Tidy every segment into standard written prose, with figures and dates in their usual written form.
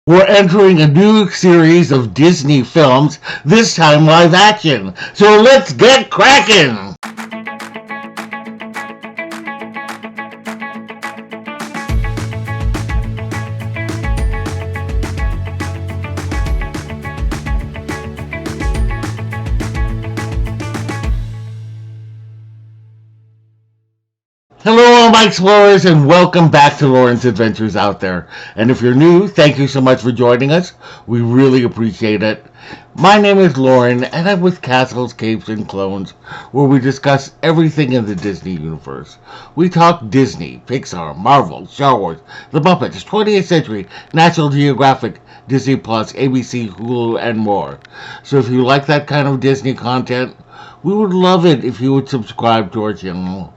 We're entering a new series of Disney films, this time live action. So let's get cracking! Hello, all my explorers, and welcome back to Loren's Adventures Out There. And if you're new, thank you so much for joining us. We really appreciate it. My name is Loren, and I'm with Castles, Capes, and Clones, where we discuss everything in the Disney universe. We talk Disney, Pixar, Marvel, Star Wars, The Muppets, 20th Century, National Geographic, Disney Plus, ABC, Hulu, and more. So if you like that kind of Disney content, we would love it if you would subscribe to our channel.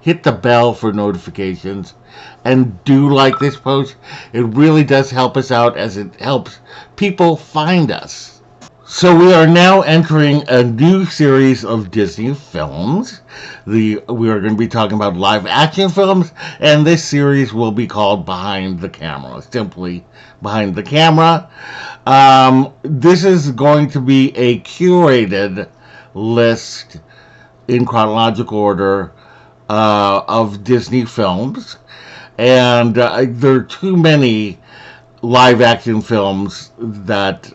Hit the bell for notifications, and do like this post. It really does help us out as it helps people find us. So we are now entering a new series of Disney films. We are going to be talking about live action films, and this series will be called Behind the Camera, simply Behind the Camera. This is going to be a curated list in chronological order of Disney films, and there are too many live action films that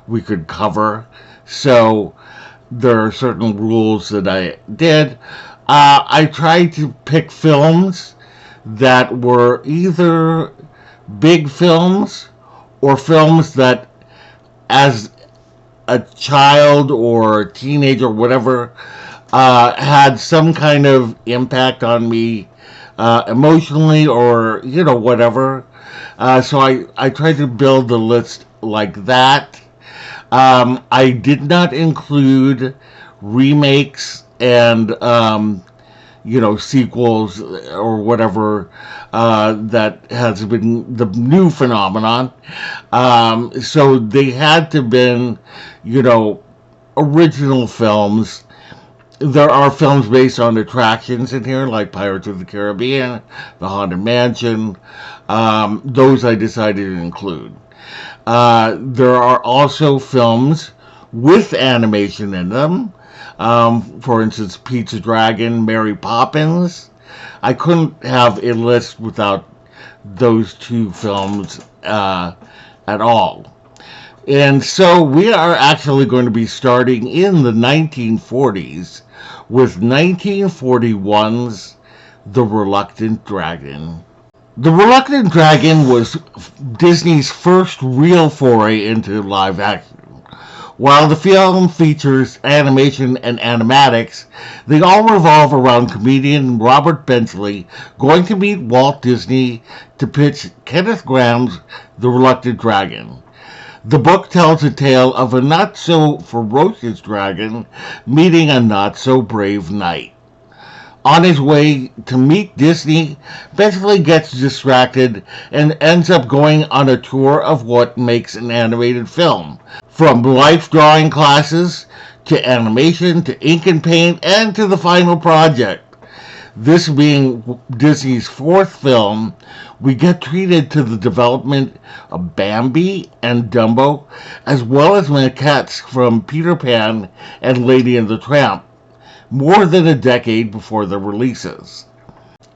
we could cover, so there are certain rules that I did. I tried to pick films that were either big films or films that, as a child or a teenager or whatever, had some kind of impact on me emotionally or, whatever. So I tried to build the list like that. I did not include remakes and, sequels or whatever that has been the new phenomenon. So they had to have been, original films. There are films based on attractions in here, like Pirates of the Caribbean, The Haunted Mansion. Those I decided to include. There are also films with animation in them. For instance, Pete's Dragon, Mary Poppins. I couldn't have a list without those two films at all. And so we are actually going to be starting in the 1940s with 1941's The Reluctant Dragon. The Reluctant Dragon was Disney's first real foray into live action. While the film features animation and animatics, they all revolve around comedian Robert Benchley going to meet Walt Disney to pitch Kenneth Graham's The Reluctant Dragon. The book tells a tale of a not-so-ferocious dragon meeting a not-so-brave knight. On his way to meet Disney, Benchley gets distracted and ends up going on a tour of what makes an animated film, from life drawing classes to animation to ink and paint and to the final project. This being Disney's fourth film, we get treated to the development of Bambi and Dumbo, as well as maquettes from Peter Pan and Lady and the Tramp, more than a decade before their releases.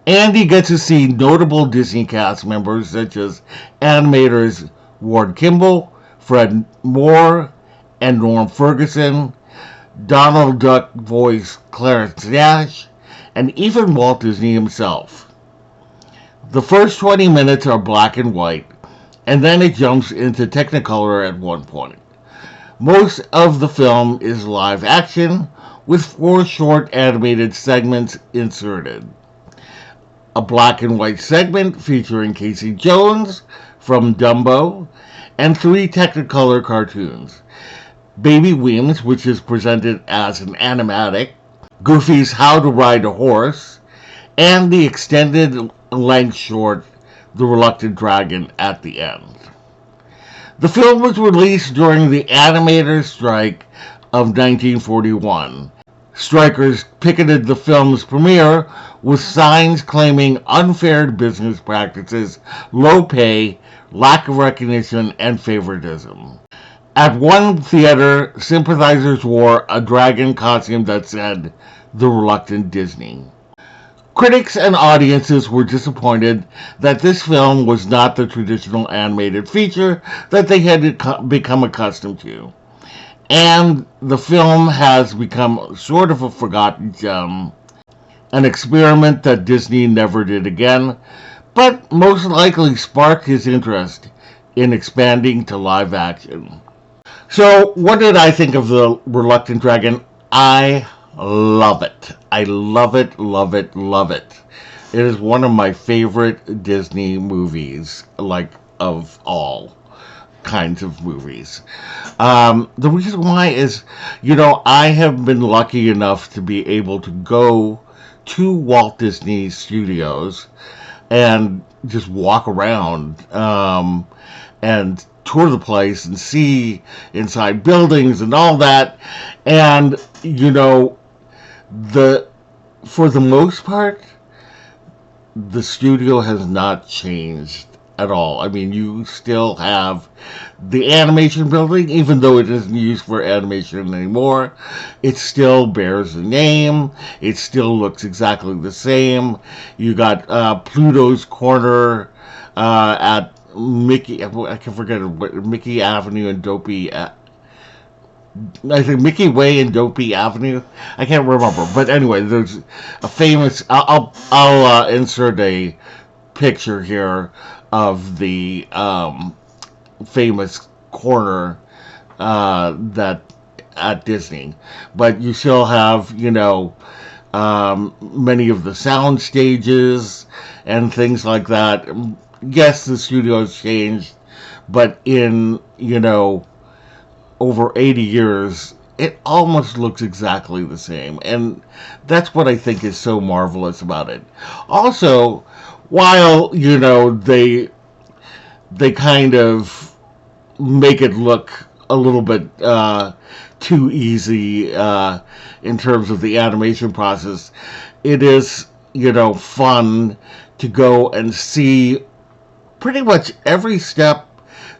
And he gets to see notable Disney cast members such as animators Ward Kimball, Fred Moore, and Norm Ferguson, Donald Duck voice Clarence Nash, and even Walt Disney himself. The first 20 minutes are black and white, and then it jumps into Technicolor at one point. Most of the film is live action, with 4 short animated segments inserted. A black and white segment featuring Casey Jones from Dumbo, and 3 Technicolor cartoons. Baby Weems, which is presented as an animatic, Goofy's How to Ride a Horse, and the extended length short The Reluctant Dragon at the end. The film was released during the animators' strike of 1941. Strikers picketed the film's premiere with signs claiming unfair business practices, low pay, lack of recognition, and favoritism. At one theater, sympathizers wore a dragon costume that said, "The Reluctant Disney." Critics and audiences were disappointed that this film was not the traditional animated feature that they had become accustomed to. And the film has become sort of a forgotten gem, an experiment that Disney never did again, but most likely sparked his interest in expanding to live action. So, what did I think of The Reluctant Dragon? I love it. I love it, love it, love it. It is one of my favorite Disney movies, like, of all kinds of movies. The reason why is, I have been lucky enough to be able to go to Walt Disney Studios and just walk around and tour the place and see inside buildings and all that. And, the for the most part, the studio has not changed at all. I mean, you still have the animation building, even though it isn't used for animation anymore. It still bears the name. It still looks exactly the same. You got Pluto's Corner at Mickey. I can forget what Mickey Avenue and Dopey. I think Mickey Way and Dopey Avenue. I can't remember, but anyway, there's a famous. I'll insert a picture here of the famous corner that at Disney, but you still have many of the sound stages and things like that. Yes, the studio's changed, but in over 80 years, it almost looks exactly the same. And that's what I think is so marvelous about it. Also, while, they kind of make it look a little bit too easy in terms of the animation process, it is, fun to go and see pretty much every step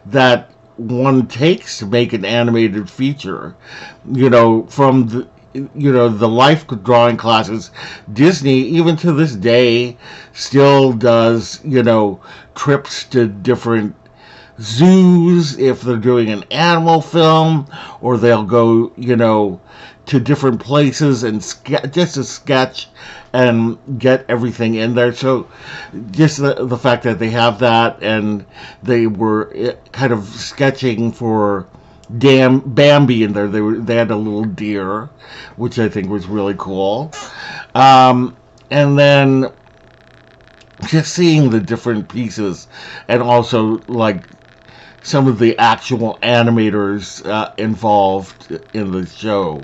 that one takes to make an animated feature. From the life drawing classes. Disney, even to this day, still does, trips to different zoos if they're doing an animal film, or they'll go, to different places and just to sketch and get everything in there. So just the fact that they have that, and they were kind of sketching for Bambi in there. They had a little deer, which I think was really cool. And then just seeing the different pieces, and also like some of the actual animators involved in the show.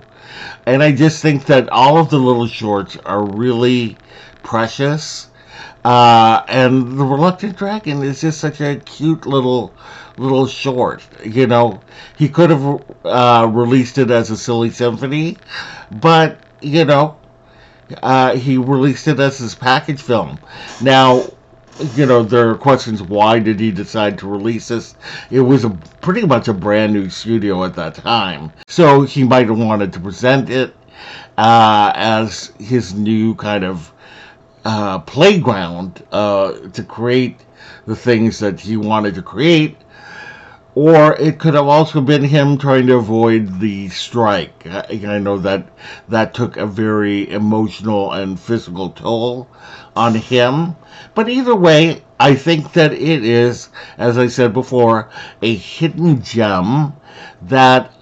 And I just think that all of the little shorts are really precious. And The Reluctant Dragon is just such a cute little short. He could have released it as a silly symphony, but he released it as his package film. Now, there are questions: why did he decide to release this? It was pretty much a brand new studio at that time, so he might have wanted to present it as his new kind of playground to create the things that he wanted to create. Or it could have also been him trying to avoid the strike. I know that took a very emotional and physical toll on him. But either way, I think that it is, as I said before, a hidden gem that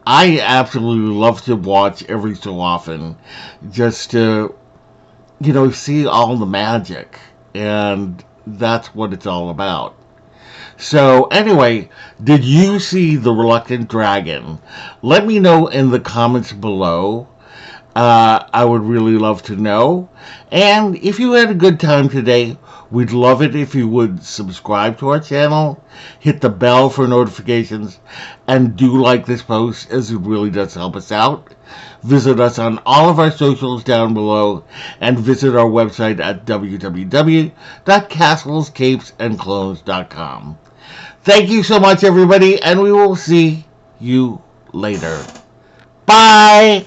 I absolutely love to watch every so often, just to, see all the magic. And that's what it's all about. So anyway, did you see The Reluctant Dragon? Let me know in the comments below. I would really love to know. And if you had a good time today, we'd love it if you would subscribe to our channel, hit the bell for notifications, and do like this post, as it really does help us out. Visit us on all of our socials down below, and visit our website at www.castlescapesandclones.com. Thank you so much, everybody, and we will see you later. Bye!